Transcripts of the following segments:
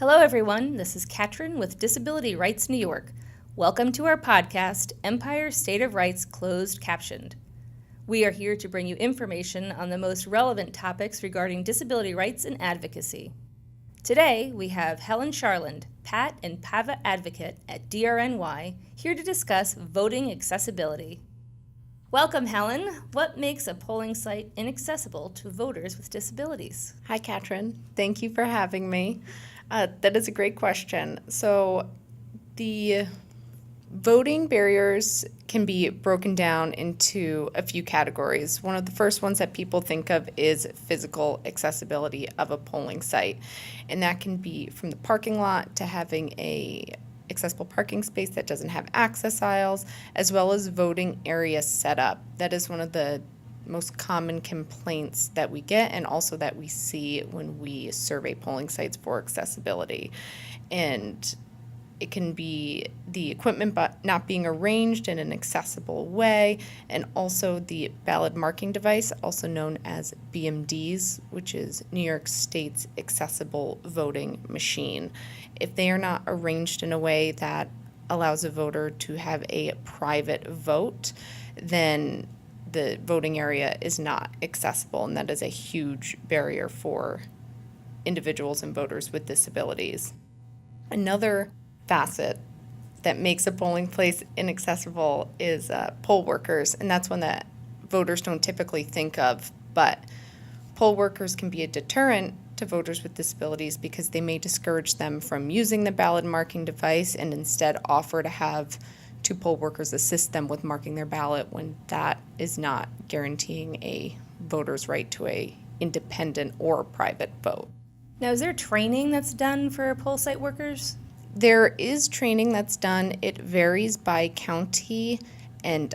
Hello, everyone. This is Katrin with Disability Rights New York. Welcome to our podcast, Empire State of Rights Closed Captioned. We are here to bring you information on the most relevant topics regarding disability rights and advocacy. Today, we have Helen Charland, PAT and PAVA advocate at DRNY, here to discuss voting accessibility. Welcome, Helen. What makes a polling site inaccessible to voters with disabilities? Hi, Katrin. Thank you for having me. That is a great question. So the voting barriers can be broken down into a few categories. One of the first ones that people think of is physical accessibility of a polling site. And that can be from the parking lot to having a accessible parking space that doesn't have access aisles, as well as voting area setup. That is one of the most common complaints that we get and also that we see when we survey polling sites for accessibility. And it can be the equipment not being arranged in an accessible way, and also the ballot marking device, also known as BMDs, which is New York State's accessible voting machine. If they are not arranged in a way that allows a voter to have a private vote, then the voting area is not accessible, and that is a huge barrier for individuals and voters with disabilities. Another facet that makes a polling place inaccessible is poll workers, and that's one that voters don't typically think of, but poll workers can be a deterrent to voters with disabilities because they may discourage them from using the ballot marking device and instead offer to have two poll workers assist them with marking their ballot when that is not guaranteeing a voter's right to a independent or private vote. Now, is there training that's done for poll site workers? There is training that's done. It varies by county, and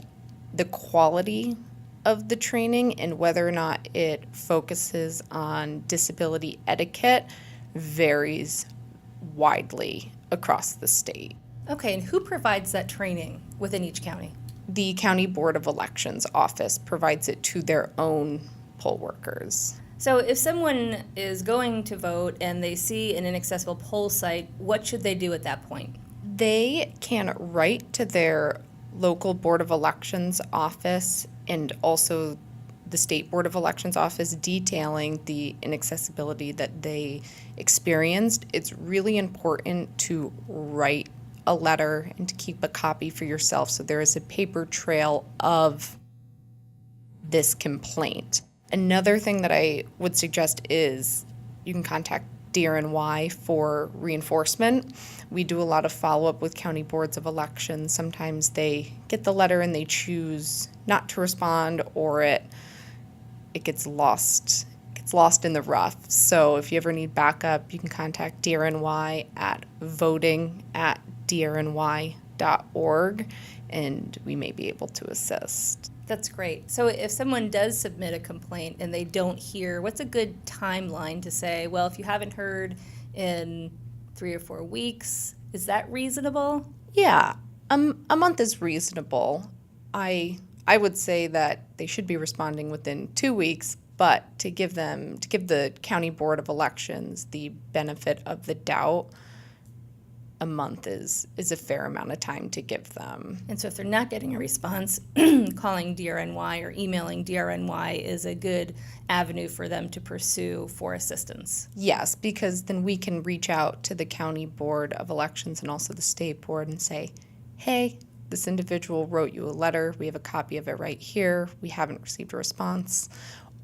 the quality of the training and whether or not it focuses on disability etiquette varies widely across the state. Okay, and who provides that training within each county? The County Board of Elections office provides it to their own poll workers. So if someone is going to vote and they see an inaccessible poll site, what should they do at that point? They can write to their local Board of Elections office and also the State Board of Elections office detailing the inaccessibility that they experienced. It's really important to write a letter and to keep a copy for yourself so there is a paper trail of this complaint. Another thing that I would suggest is you can contact DRNY for reinforcement. We do a lot of follow-up with county boards of elections. Sometimes they get the letter and they choose not to respond, or it gets lost. In the rough. So if you ever need backup, you can contact DRNY at voting@drny.org, and we may be able to assist. That's great. So if someone does submit a complaint and they don't hear, what's a good timeline to say, well, if you haven't heard in 3 or 4 weeks, is that reasonable? Yeah, a month is reasonable. I would say that they should be responding within 2 weeks, but to give the County Board of Elections the benefit of the doubt, a month is a fair amount of time to give them. And so if they're not getting a response, calling DRNY or emailing DRNY is a good avenue for them to pursue for assistance. Yes, because then we can reach out to the County Board of Elections and also the State Board and say, hey, this individual wrote you a letter. We have a copy of it right here. We haven't received a response.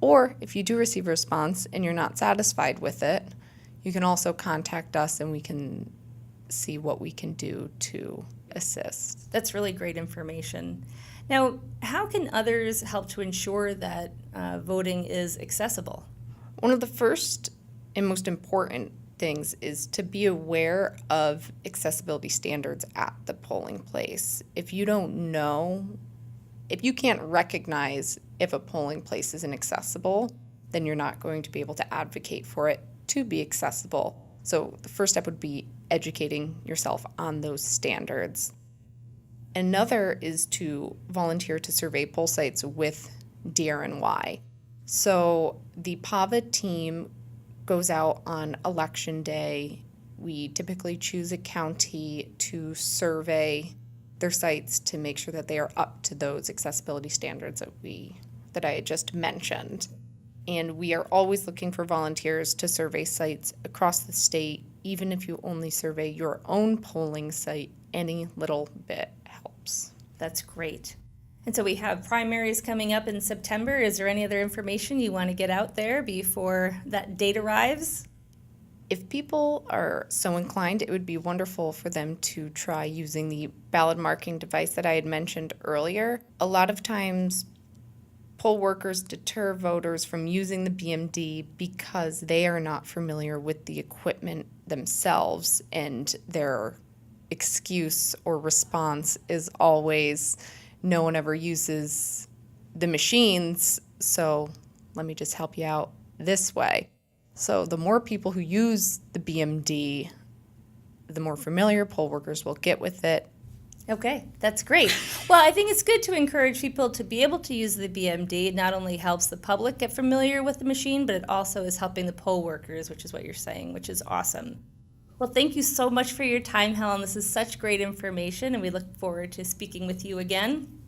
Or if you do receive a response and you're not satisfied with it, you can also contact us and we can see what we can do to assist. That's really great information. Now, how can others help to ensure that voting is accessible? One of the first and most important things is to be aware of accessibility standards at the polling place. If you can't recognize if a polling place is inaccessible, then you're not going to be able to advocate for it to be accessible. So the first step would be educating yourself on those standards. Another is to volunteer to survey poll sites with DRNY. So the PAVA team goes out on election day we typically choose a county to survey their sites to make sure that they are up to those accessibility standards that I had just mentioned. And we are always looking for volunteers to survey sites across the state. Even if you only survey your own polling site, any little bit helps. That's great. And so we have primaries coming up in September. Is there any other information you want to get out there before that date arrives? If people are so inclined, it would be wonderful for them to try using the ballot marking device that I had mentioned earlier. A lot of times, poll workers deter voters from using the BMD because they are not familiar with the equipment themselves, and their excuse or response is always, no one ever uses the machines, so let me just help you out this way. So the more people who use the BMD, the more familiar poll workers will get with it. Okay, that's great. Well, I think it's good to encourage people to be able to use the BMD. It not only helps the public get familiar with the machine, but it also is helping the poll workers, which is what you're saying, which is awesome. Well, thank you so much for your time, Helen. This is such great information, and we look forward to speaking with you again.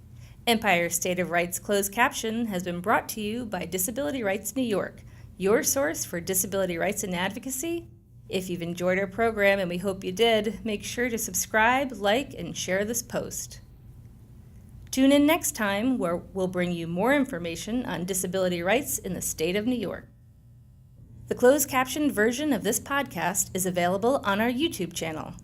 Empire State of Rights Closed Caption has been brought to you by Disability Rights New York, your source for disability rights and advocacy. If you've enjoyed our program, and we hope you did, make sure to subscribe, like, and share this post. Tune in next time, where we'll bring you more information on disability rights in the state of New York. The closed captioned version of this podcast is available on our YouTube channel.